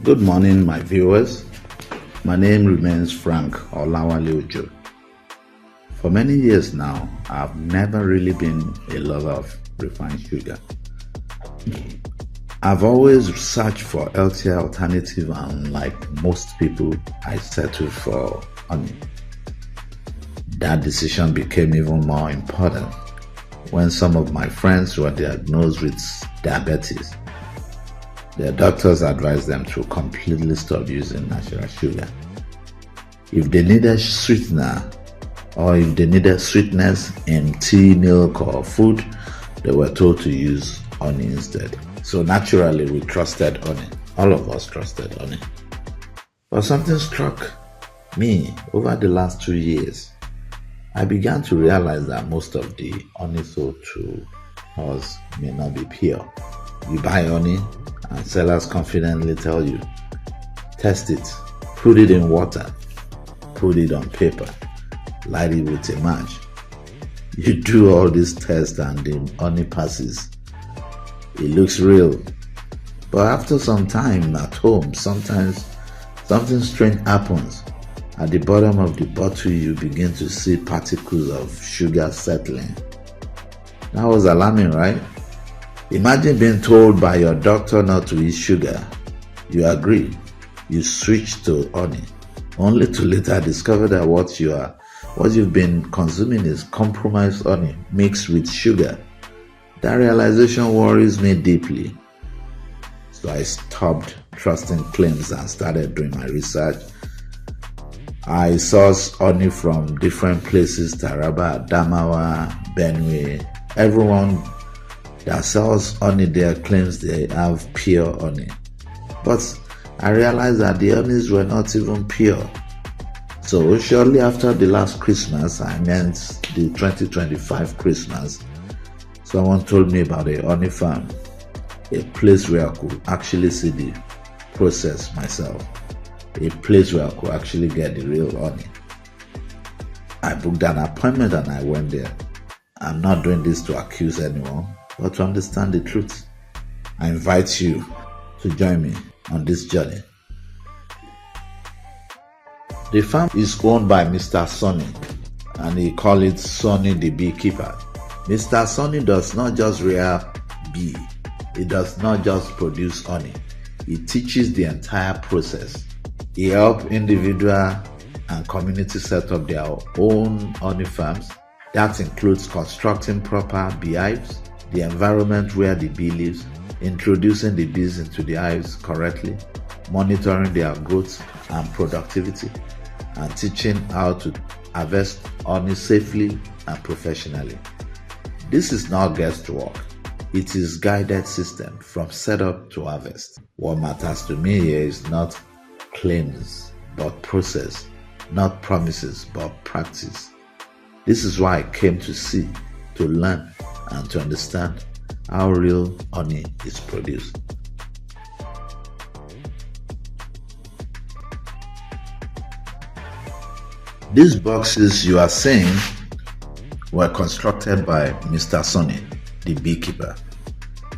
Good morning, my viewers. My name remains Frank Olawale Ojo. For many years now, I've never really been a lover of refined sugar. I've always searched for healthier alternative, and like most people, I settled for honey. That decision became even more important when some of my friends were diagnosed with diabetes. Their doctors advised them to completely stop using natural sugar. If they needed sweetener or if they needed sweetness in tea, milk, or food, they were told to use honey instead. So naturally, we trusted honey. All of us trusted honey. But something struck me over the last 2 years. I began to realize that most of the honey sold to us may not be pure. You buy honey and sellers confidently tell you, test it, put it in water, put it on paper, light it with a match. You do all these tests and the honey passes. It looks real. But after some time at home, sometimes something strange happens. At the bottom of the bottle, you begin to see particles of sugar settling. That was alarming, right? Imagine being told by your doctor not to eat sugar. You agree. You switch to honey, only to later discover that what you've been consuming is compromised honey mixed with sugar. That realization worries me deeply. So I stopped trusting claims and started doing my research. I sourced honey from different places: Taraba, Adamawa, Benue. Everyone that sells honey there claims they have pure honey. But I realized that the honeys were not even pure. So shortly after the last Christmas, I meant the 2025 Christmas, someone told me about a honey farm, a place where I could actually see the process myself, a place where I could actually get the real honey. I booked an appointment and I went there. I'm not doing this to accuse anyone, but to understand the truth. I invite you to join me on this journey. The farm is owned by Mr. Sonny, and he calls it Sonny the Beekeeper. Mr. Sonny does not just rear bee, he does not just produce honey, he teaches the entire process. He helps individual and community set up their own honey farms. That includes constructing proper beehives, the environment where the bee lives, introducing the bees into the hives correctly, monitoring their growth and productivity, and teaching how to harvest honey safely and professionally. This is not guesswork. It is guided system from setup to harvest. What matters to me here is not claims, but process, not promises, but practice. This is why I came to see, to learn, and to understand how real honey is produced. These boxes you are seeing were constructed by Mr. Sonny, the beekeeper.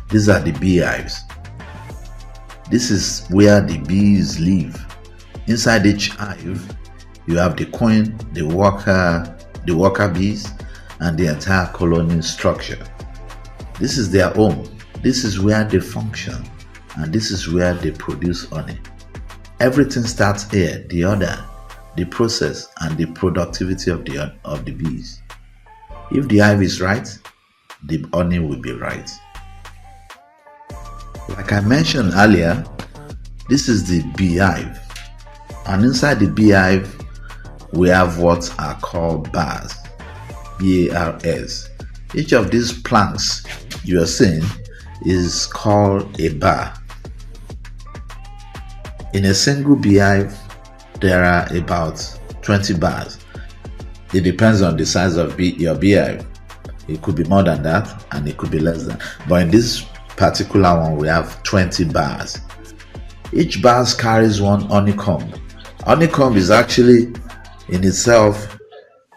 These are the beehives. This is where the bees live. Inside each hive, you have the queen, the worker bees, and the entire colony structure. This is their home. This is where they function, and this is where they produce honey. Everything starts here: the order, the process, and the productivity of the bees. If the hive is right, the honey will be right. Like I mentioned earlier, this is the beehive, and inside the beehive, we have what are called bars, BARS. Each of these planks you are seeing is called a bar. In a single beehive, there are about 20 bars. It depends on the size of your beehive. It could be more than that and it could be less than. But in this particular one, we have 20 bars. Each bar carries one honeycomb. Honeycomb is actually in itself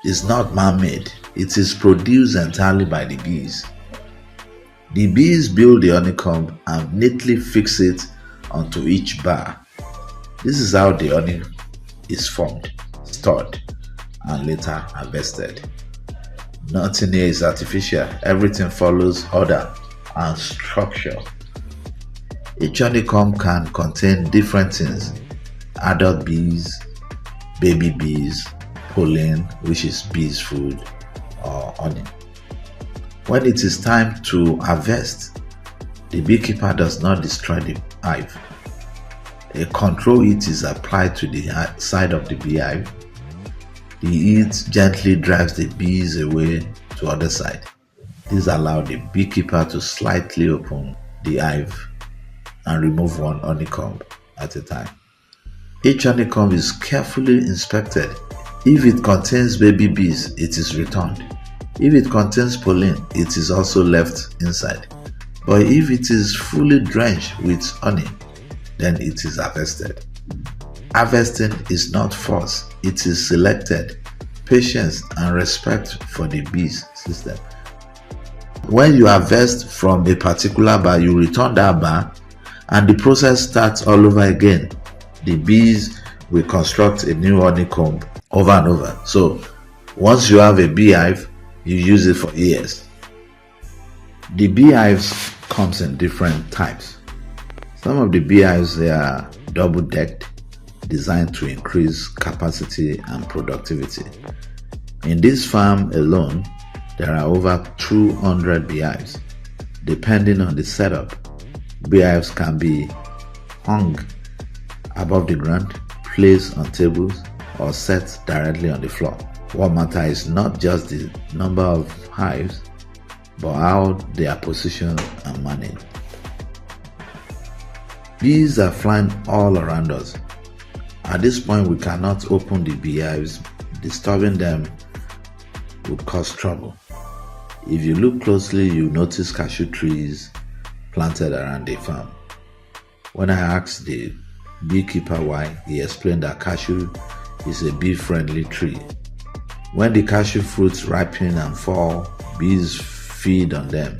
is not man-made. It is produced entirely by the bees. The bees build the honeycomb and neatly fix it onto each bar. This is how the honey is formed, stored, and later harvested. Nothing here is artificial. Everything follows order and structure. Each honeycomb can contain different things: adult bees, baby bees, pollen, which is bees' food, or honey. When it is time to harvest, the beekeeper does not destroy the hive. A control heat is applied to the side of the beehive. The heat gently drives the bees away to the other side. This allows the beekeeper to slightly open the hive and remove one honeycomb at a time. Each honeycomb is carefully inspected. If it contains baby bees, it is returned. If it contains pollen, it is also left inside. But if it is fully drenched with honey, then it is harvested. Harvesting is not force, it is selected, patience, and respect for the bees system. When you harvest from a particular bar, you return that bar and the process starts all over again. The bees will construct a new honeycomb over and over. So once you have a beehive, you use it for years. The beehives comes in different types. Some of the beehives, they are double-decked, designed to increase capacity and productivity. In this farm alone, there are over 200 beehives. Depending on the setup, beehives can be hung above the ground, placed on tables, or set directly on the floor. What matters is not just the number of hives, but how they are positioned and managed. Bees are flying all around us. At this point, we cannot open the beehives. Disturbing them would cause trouble. If you look closely, you notice cashew trees planted around the farm. When I asked the beekeeper why, he explained that cashew is a bee-friendly tree. When the cashew fruits ripen and fall, bees feed on them,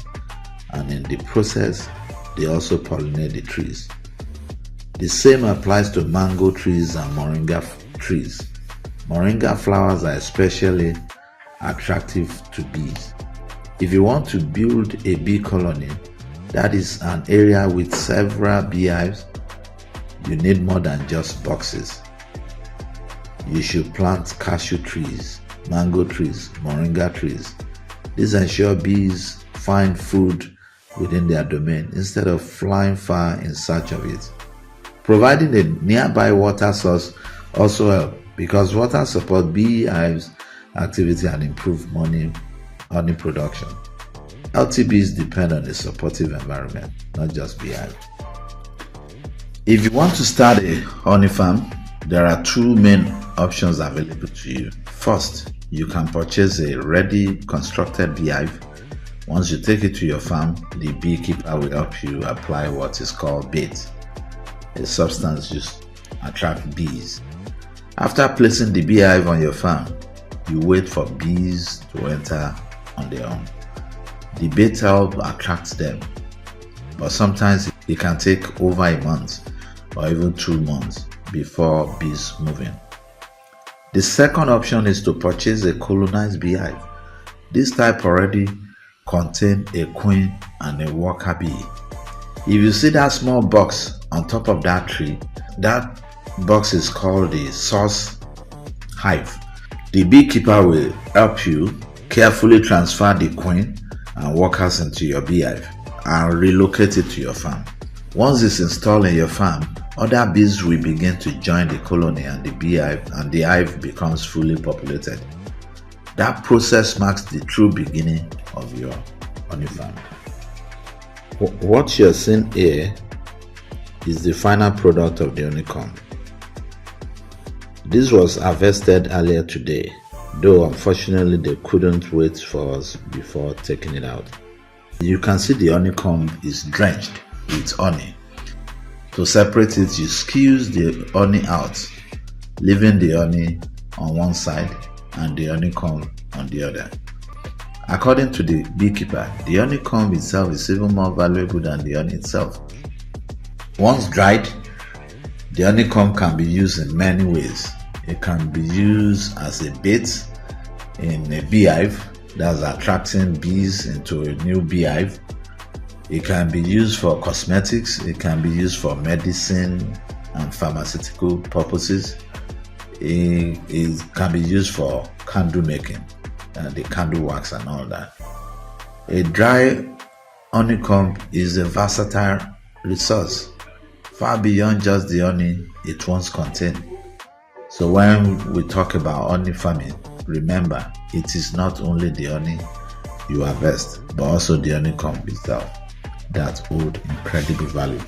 and in the process, they also pollinate the trees. The same applies to mango trees and moringa trees. Moringa flowers are especially attractive to bees. If you want to build a bee colony, that is an area with several beehives, you need more than just boxes. You should plant cashew trees, mango trees, moringa trees. This ensures bees find food within their domain instead of flying far in search of it. Providing a nearby water source also helps because water supports beehives activity and improves honey production. Healthy bees depend on a supportive environment, not just beehive. If you want to start a honey farm, there are two main options available to you. First, you can purchase a ready constructed beehive. Once you take it to your farm, the beekeeper will help you apply what is called bait, a substance used to attract bees. After placing the beehive on your farm, you wait for bees to enter on their own. The bait helps attract them, but sometimes it can take over a month or even 2 months before bees move in. The second option is to purchase a colonized beehive. This type already contains a queen and a worker bee. If you see that small box on top of that tree, that box is called the source hive. The beekeeper will help you carefully transfer the queen and workers into your beehive and relocate it to your farm. Once it's installed in your farm, other bees will begin to join the colony and the beehive, and the hive becomes fully populated. That process marks the true beginning of your honey farm. What you're seeing here is the final product of the honeycomb. This was harvested earlier today, though unfortunately they couldn't wait for us before taking it out. You can see the honeycomb is drenched with honey. To separate it, you squeeze the honey out, leaving the honey on one side and the honeycomb on the other. According to the beekeeper, the honeycomb itself is even more valuable than the honey itself. Once dried, The honeycomb can be used in many ways. It can be used as a bait in a beehive, that's attracting bees into a new beehive. It can be used for cosmetics. It can be used for medicine and pharmaceutical purposes. It can be used for candle making, the candle wax and all that. A dry honeycomb is a versatile resource, far beyond just the honey it once contained. So when we talk about honey farming, remember, it is not only the honey you harvest, but also the honeycomb itself that hold incredible value.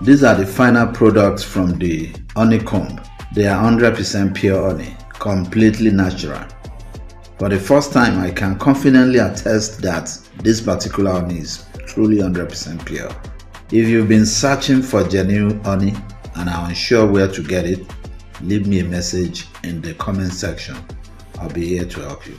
These are the final products from the honeycomb. They are 100% pure honey, completely natural. For the first time, I can confidently attest that this particular honey is truly 100% pure. If you've been searching for genuine honey and are unsure where to get it, leave me a message in the comment section. I'll be here to help you.